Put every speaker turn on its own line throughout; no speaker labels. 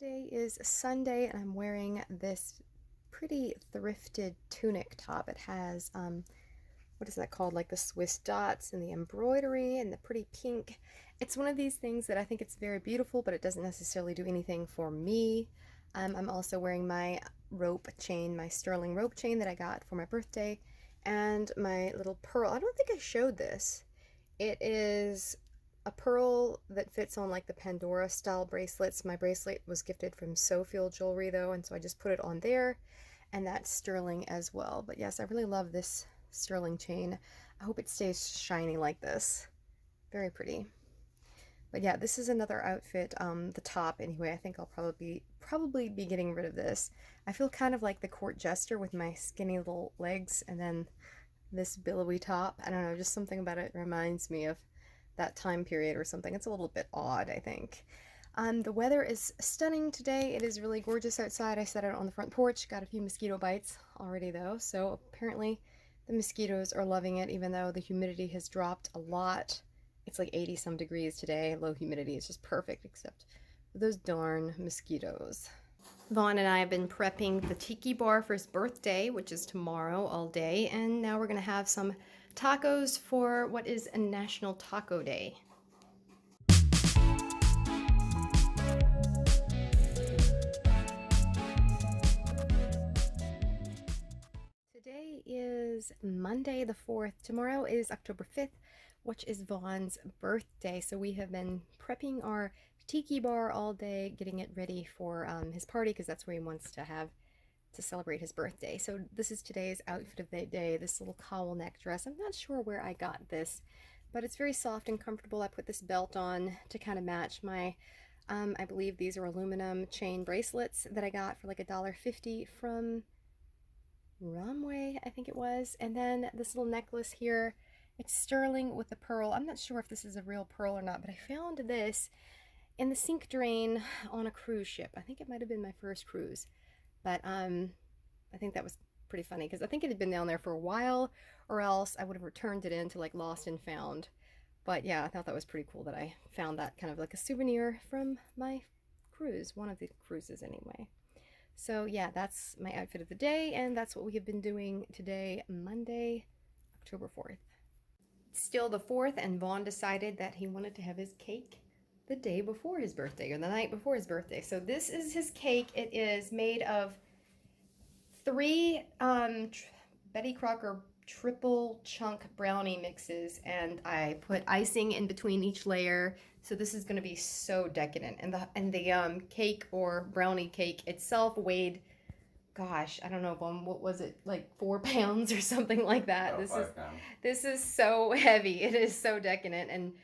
Today is Sunday and I'm wearing this pretty thrifted tunic top. It has, what is that called? Like the Swiss dots and the embroidery and the pretty pink. It's one of these things that I think it's very beautiful, but it doesn't necessarily do anything for me. I'm also wearing my rope chain, my sterling rope chain that I got for my birthday, and my little pearl. I don't think I showed this. It is a pearl that fits on like the Pandora style bracelets. My bracelet was gifted from Sofield Jewelry though, and so I just put it on there, and that's sterling as well. But yes, I really love this sterling chain. I hope it stays shiny like this. Very pretty. But yeah, this is another outfit, the top anyway. I think I'll probably be getting rid of this. I feel kind of like the court jester with my skinny little legs and then this billowy top. I don't know, just something about it reminds me of that time period or something. It's a little bit odd, I think. The weather is stunning today. It is really gorgeous outside. I sat out on the front porch, got a few mosquito bites already though, so apparently the mosquitoes are loving it even though the humidity has dropped a lot. It's like 80 some degrees today. Low humidity is just perfect except for those darn mosquitoes. Vaughn and I have been prepping the tiki bar for his birthday, which is tomorrow all day, and now we're going to have some tacos for what is a National Taco Day. Today is Monday the 4th. Tomorrow is October 5th, which is Vaughn's birthday. So we have been prepping our tiki bar all day, getting it ready for his party because that's where he wants to have to celebrate his birthday. So this is today's outfit of the day, this little cowl neck dress. I'm not sure where I got this, but it's very soft and comfortable. I put this belt on to kind of match my, I believe these are aluminum chain bracelets that I got for like $1.50 from Romwe, I think it was. And then this little necklace here, it's sterling with a pearl. I'm not sure if this is a real pearl or not, but I found this in the sink drain on a cruise ship. I think it might have been my first cruise. But I think that was pretty funny because I think it had been down there for a while, or else I would have returned it into like lost and found. But yeah, I thought that was pretty cool that I found that kind of like a souvenir from my cruise, one of the cruises anyway. So yeah, that's my outfit of the day, and that's what we have been doing today, Monday, October 4th. It's still the 4th, and Vaughn decided that he wanted to have his cake the day before his birthday, or the night before his birthday. So this is his cake. It is made of 3 Betty Crocker triple chunk brownie mixes, and I put icing in between each layer. So this is going to be so decadent. And the cake or brownie cake itself weighed, gosh, I don't know, what was it, like 4 pounds or something like that.
About 5 pounds.
This is so heavy. It is so decadent, and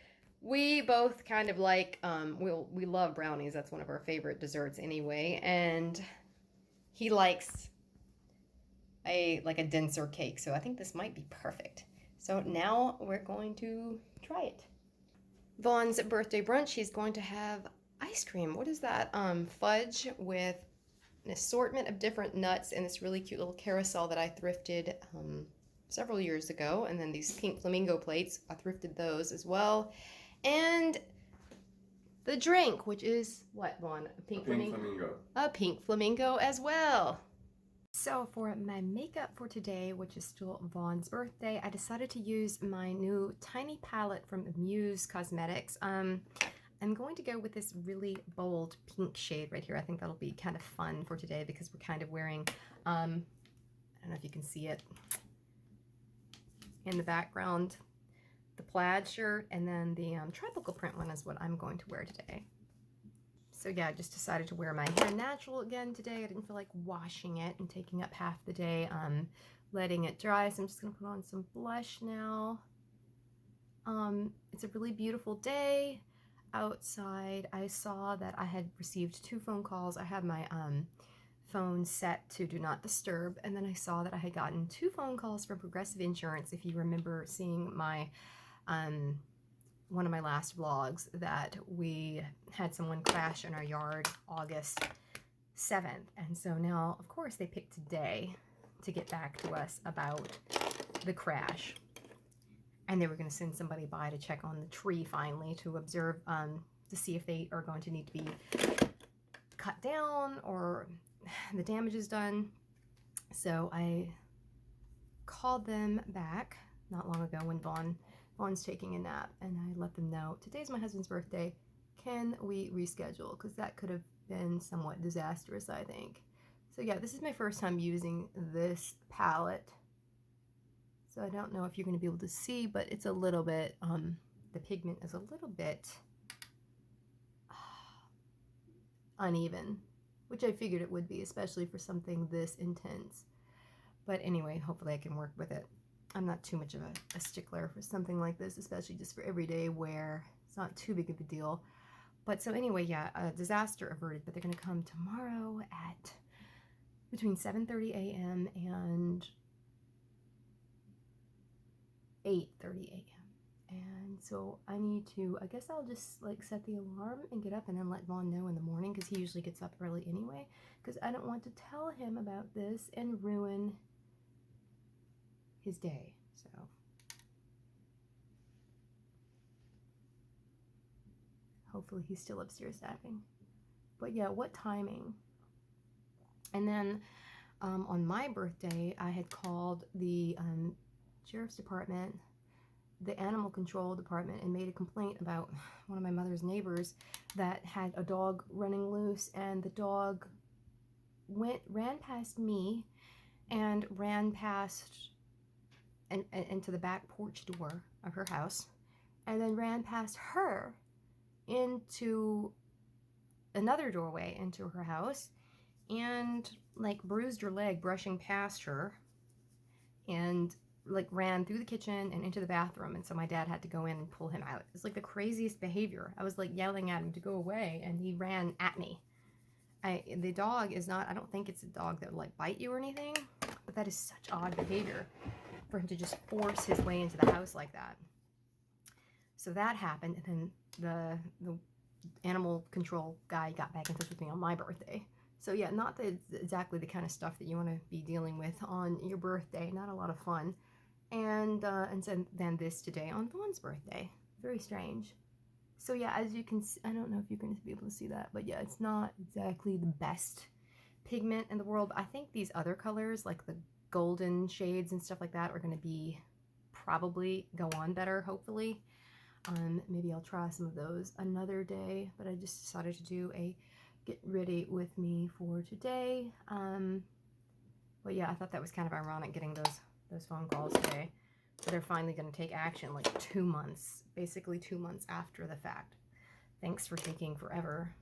we both kind of like we love brownies. That's one of our favorite desserts anyway, and he likes a denser cake. So I think this might be perfect. So now we're going to try it. Vaughn's birthday brunch, he's going to have ice cream. What is that? Fudge with an assortment of different nuts and this really cute little carousel that I thrifted several years ago. And then these pink flamingo plates, I thrifted those as well. And the drink, which is what, Vaughn? A
pink flamingo.
A pink flamingo as well. So for my makeup for today, which is still Vaughn's birthday, I decided to use my new tiny palette from Muse Cosmetics. I'm going to go with this really bold pink shade right here. I think that'll be kind of fun for today because we're kind of wearing, I don't know if you can see it in the background, the plaid shirt, and then the tropical print one is what I'm going to wear today. So yeah, I just decided to wear my hair natural again today. I didn't feel like washing it and taking up half the day letting it dry. So I'm just going to put on some blush now. It's a really beautiful day outside. I saw that I had received 2 phone calls. I have my phone set to do not disturb, and then I saw that I had gotten 2 phone calls from Progressive Insurance. If you remember seeing my one of my last vlogs, that we had someone crash in our yard August 7th. And so now, of course, they picked today to get back to us about the crash. And they were going to send somebody by to check on the tree finally to observe, to see if they are going to need to be cut down or the damage is done. So I called them back not long ago when Vaughn's taking a nap, and I let them know, today's my husband's birthday, can we reschedule? Because that could have been somewhat disastrous, I think. So yeah, this is my first time using this palette. So I don't know if you're going to be able to see, but it's a little bit, the pigment is a little bit uneven, which I figured it would be, especially for something this intense. But anyway, hopefully I can work with it. I'm not too much of a stickler for something like this, especially just for everyday wear. It's not too big of a deal. But so anyway, yeah, a disaster averted, but they're going to come tomorrow at between 7:30 a.m. and 8:30 a.m. And so I need to, I guess I'll just like set the alarm and get up and then let Vaughn know in the morning, because he usually gets up early anyway, because I don't want to tell him about this and ruin his day. So hopefully he's still upstairs napping. But yeah, what timing. And then on my birthday, I had called the sheriff's department, the animal control department, and made a complaint about one of my mother's neighbors that had a dog running loose, and the dog ran past me and ran past and into the back porch door of her house, and then ran past her into another doorway into her house, and like bruised her leg brushing past her, and like ran through the kitchen and into the bathroom. And so my dad had to go in and pull him out. It's like the craziest behavior. I was like yelling at him to go away, and he ran at me. The dog is not, I don't think it's a dog that would like bite you or anything, but that is such odd behavior for him to just force his way into the house like that. So that happened, and then the animal control guy got back in touch with me on my birthday. So yeah, not exactly the kind of stuff that you want to be dealing with on your birthday. Not a lot of fun. And so then this today on Vaughn's birthday. Very strange. So yeah, as you can see, I don't know if you're going to be able to see that, but yeah, it's not exactly the best pigment in the world. I think these other colors, like the golden shades and stuff like that, are going to be probably go on better, hopefully. Maybe I'll try some of those another day, but I just decided to do a get ready with me for today. But yeah, I thought that was kind of ironic getting those phone calls today. So they're finally going to take action like 2 months, basically 2 months after the fact. Thanks for taking forever,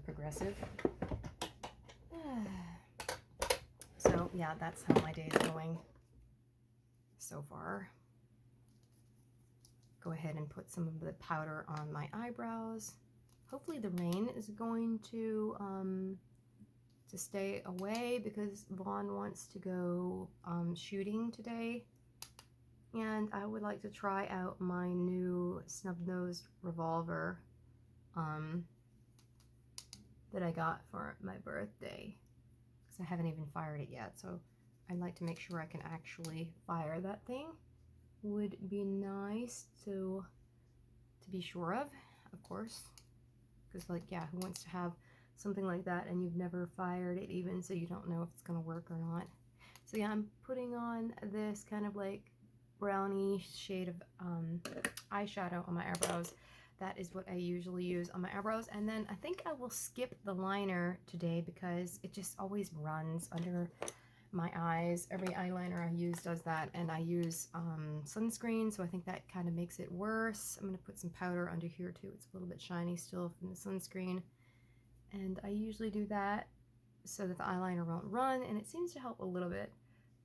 Progressive. So yeah, that's how my day is going so far. Go ahead and put some of the powder on my eyebrows. Hopefully the rain is going to stay away, because Vaughn wants to go shooting today. And I would like to try out my new snub-nosed revolver that I got for my birthday, because I haven't even fired it yet. So I'd like to make sure I can actually fire that thing. Would be nice to be sure of course, because like, yeah, who wants to have something like that and you've never fired it even, so you don't know if it's gonna work or not. So yeah, I'm putting on this kind of like brownie shade of eyeshadow on my eyebrows. That is what I usually use on my eyebrows. And then I think I will skip the liner today, because it just always runs under my eyes. Every eyeliner I use does that, and I use sunscreen, so I think that kind of makes it worse. I'm going to put some powder under here too. It's a little bit shiny still from the sunscreen, and I usually do that so that the eyeliner won't run, and it seems to help a little bit.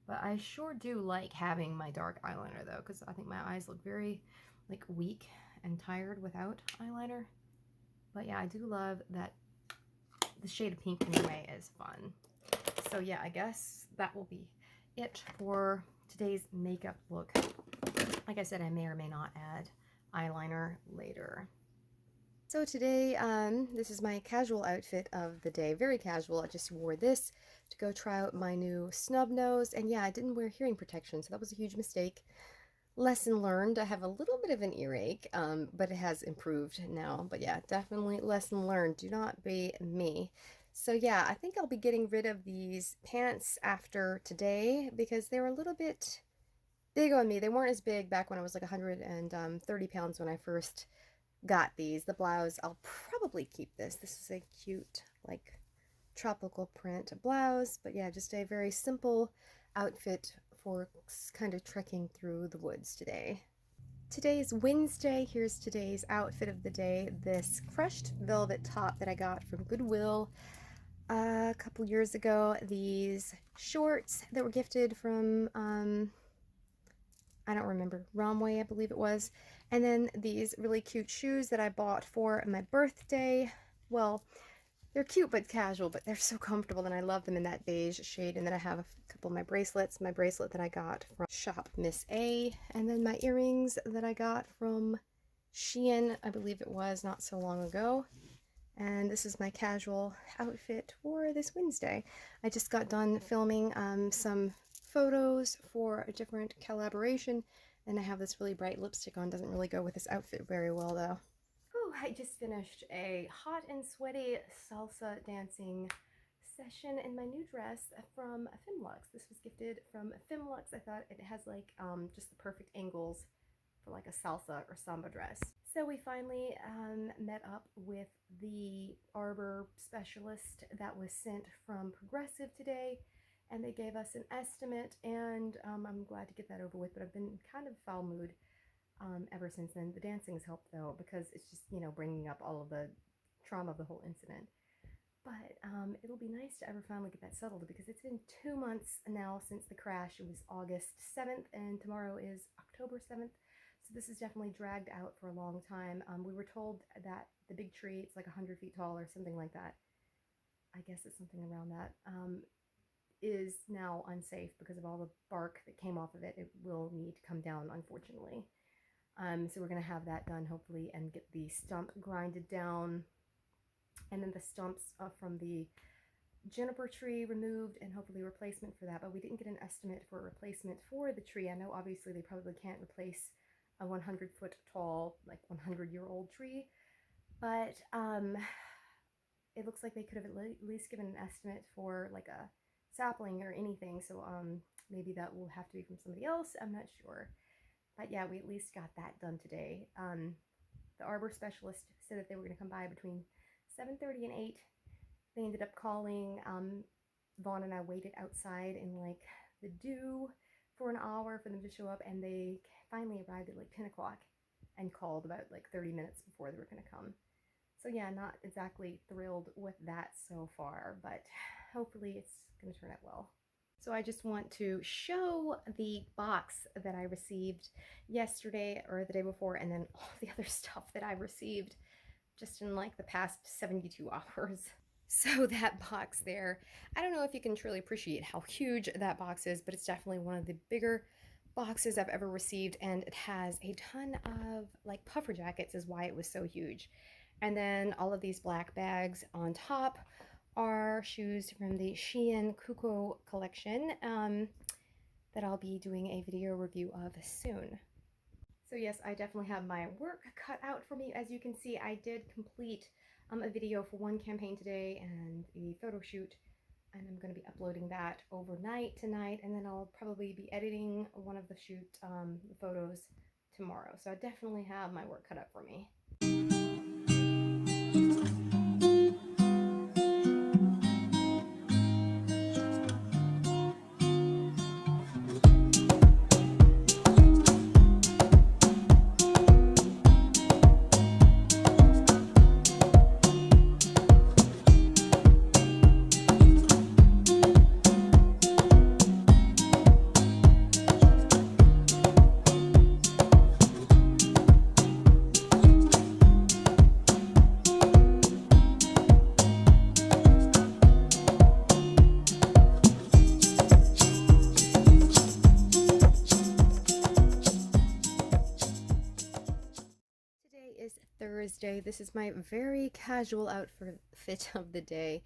But I sure do like having my dark eyeliner though, because I think my eyes look very like weak and tired without eyeliner. But yeah, I do love that the shade of pink anyway is fun. So yeah, I guess that will be it for today's makeup look. Like I said, I may or may not add eyeliner later. So today, this is my casual outfit of the day. Very casual. I just wore this to go try out my new snub nose. And yeah, I didn't wear hearing protection, so that was a huge mistake. Lesson learned. I have a little bit of an earache, but it has improved now. But yeah, definitely lesson learned. Do not be me. So yeah, I think I'll be getting rid of these pants after today because they were a little bit big on me. They weren't as big back when I was like 130 pounds when I first got these. The blouse, I'll probably keep this. This is a cute, like, tropical print blouse, but yeah, just a very simple outfit for kind of trekking through the woods today. Today is Wednesday. Here's today's outfit of the day. This crushed velvet top that I got from Goodwill a couple years ago. These shorts that were gifted from I don't remember, Romway, I believe it was. And then these really cute shoes that I bought for my birthday. Well, they're cute but casual, but they're so comfortable and I love them in that beige shade. And then I have a couple of my bracelets, my bracelet that I got from Shop Miss A, and then my earrings that I got from Shein, I believe it was, not so long ago. And this is my casual outfit for this Wednesday. I just got done filming some photos for a different collaboration, and I have this really bright lipstick on. Doesn't really go with this outfit very well though. Oh, I just finished a hot and sweaty salsa dancing session in my new dress from Fimlux. This was gifted from Fimlux. I thought it has like just the perfect angles for like a salsa or samba dress. So we finally met up with the arbor specialist that was sent from Progressive today, and they gave us an estimate, and I'm glad to get that over with, but I've been kind of foul mood ever since then. The dancing's helped though, because it's just, you know, bringing up all of the trauma of the whole incident. But it'll be nice to ever finally get that settled because it's been 2 months now since the crash. It was August 7th, and tomorrow is October 7th. So this is definitely dragged out for a long time. We were told that the big tree, it's like 100 feet tall or something like that. I guess it's something around that. Is now unsafe because of all the bark that came off of it. It will need to come down, unfortunately. So we're going to have that done, hopefully, and get the stump grinded down, and then the stumps from the juniper tree removed, and hopefully a replacement for that. But we didn't get an estimate for a replacement for the tree. I know obviously they probably can't replace a 100-foot tall, like 100-year-old tree, but it looks like they could have at least given an estimate for like a sapling or anything. So maybe that will have to be from somebody else. I'm not sure. But yeah, we at least got that done today. The arbor specialist said that they were going to come by between 7:30 and 8. They ended up calling. Vaughn and I waited outside in like the dew for an hour for them to show up, and they finally arrived at like 10 o'clock and called about like 30 minutes before they were going to come. So yeah, not exactly thrilled with that so far, but hopefully it's going to turn out well. So I just want to show the box that I received yesterday or the day before, and then all the other stuff that I received just in like the past 72 hours. So that box there, I don't know if you can truly appreciate how huge that box is, but it's definitely one of the bigger boxes I've ever received, and it has a ton of like puffer jackets is why it was so huge. And then all of these black bags on top are shoes from the Shein Kuko collection that I'll be doing a video review of soon. So yes, I definitely have my work cut out for me. As you can see, I did complete a video for one campaign today and a photo shoot, and I'm going to be uploading that overnight tonight, and then I'll probably be editing one of the the photos tomorrow. So I definitely have my work cut out for me. Thursday. This is my very casual outfit of the day.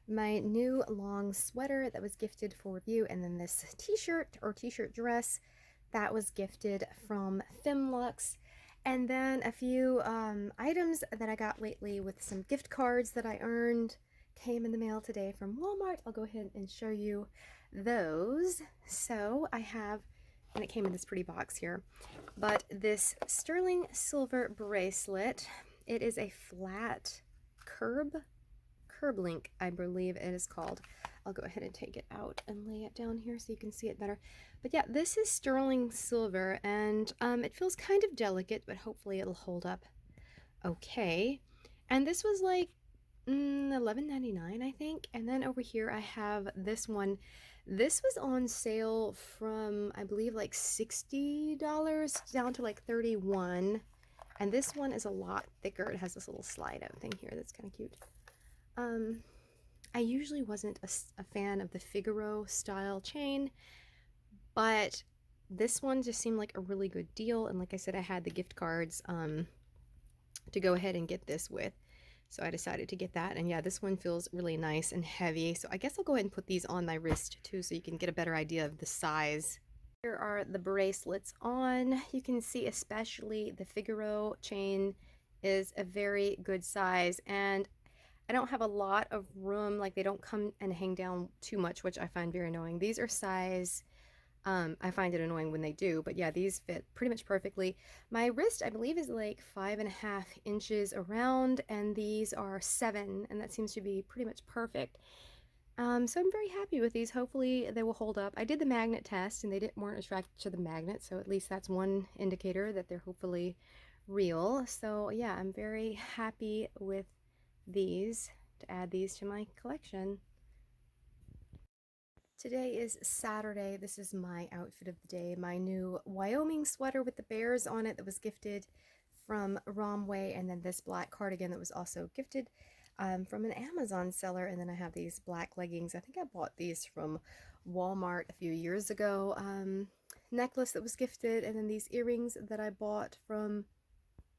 My new long sweater that was gifted for review, and then this t-shirt or t-shirt dress that was gifted from Fimlux, and then a few items that I got lately with some gift cards that I earned came in the mail today from Walmart. I'll go ahead and show you those. So I have, and it came in this pretty box here, but this sterling silver bracelet. It is a flat curb link, I believe it is called. I'll go ahead and take it out and lay it down here so you can see it better. But yeah, this is sterling silver, and it feels kind of delicate, but hopefully it'll hold up okay. And this was like $11.99, I think. And then over here I have this one. This was on sale from, I believe, like $60 down to like $31. And this one is a lot thicker. It has this little slide out thing here that's kind of cute. I usually wasn't a fan of the Figaro style chain, but this one just seemed like a really good deal. And like I said, I had the gift cards to go ahead and get this with. So I decided to get that. And yeah, this one feels really nice and heavy. So I guess I'll go ahead and put these on my wrist too so you can get a better idea of the size. Here are the bracelets on. You can see especially the Figaro chain is a very good size, and I don't have a lot of room, like they don't come and hang down too much, which I find very annoying. These are size, I find it annoying when they do, but yeah, these fit pretty much perfectly. My wrist, I believe, is like 5.5 inches around, and these are 7, and that seems to be pretty much perfect. So I'm very happy with these. Hopefully they will hold we'll I did the magnet test and they weren't attracted to the magnet, so at least that's one indicator that they're hopefully real. So yeah, I'm very happy with these, to add these to my collection. Today is Saturday. This is my outfit of the day. My new Wyoming sweater with the bears on it that was gifted from Romwe, and then this black cardigan that was also gifted from an Amazon seller. And then I have these black leggings. I think I bought these from Walmart a few years ago. Necklace that was gifted, and then these earrings that I bought from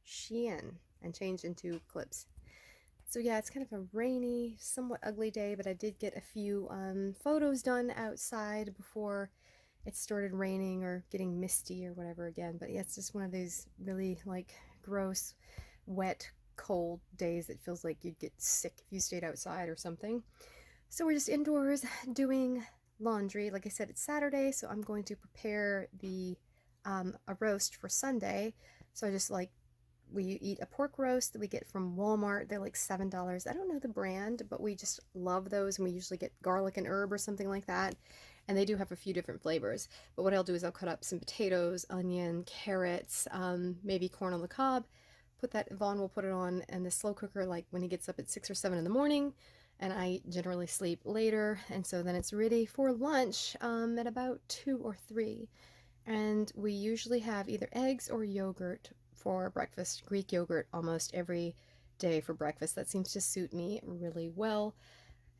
Shein and changed into clips. So yeah, it's kind of a rainy, somewhat ugly day, but I did get a few photos done outside before it started raining or getting misty or whatever again. But yeah, it's just one of those really like gross, wet, cold days that feels like you'd get sick if you stayed outside or something. So we're just indoors doing laundry. Like I said, it's Saturday, so I'm going to prepare a roast for Sunday. So I just we eat a pork roast that we get from Walmart. They're like $7. I don't know the brand, but we just love those, and we usually get garlic and herb or something like that. And they do have a few different flavors. But what I'll do is I'll cut up some potatoes, onion, carrots, maybe corn on the cob. Vaughn will put it on in the slow cooker like when he gets up at 6 or 7 in the morning. And I generally sleep later, and so then it's ready for lunch at about 2 or 3. And we usually have either eggs or yogurt for breakfast, Greek yogurt almost every day for breakfast. That seems to suit me really well.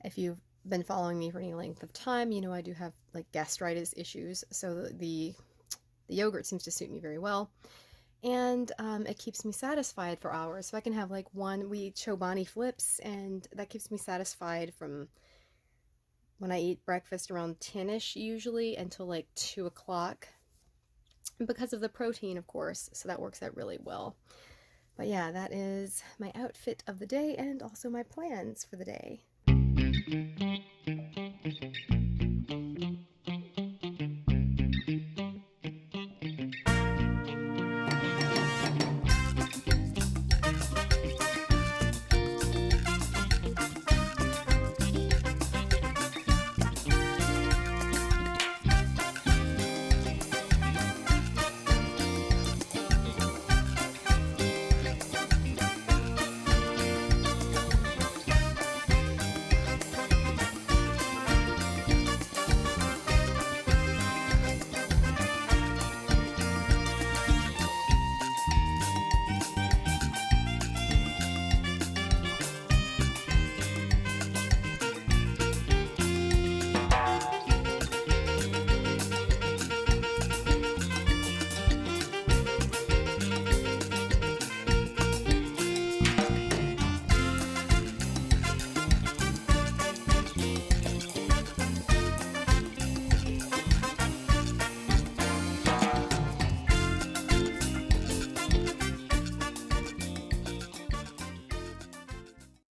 If you've been following me for any length of time, you know I do have like gastritis issues, so the yogurt seems to suit me very well. And it keeps me satisfied for hours. So I can have like we eat Chobani flips, and that keeps me satisfied from when I eat breakfast around 10ish usually until like 2 o'clock, because of the protein, of course, so that works out really well. But yeah, that is my outfit of the day and also my plans for the day.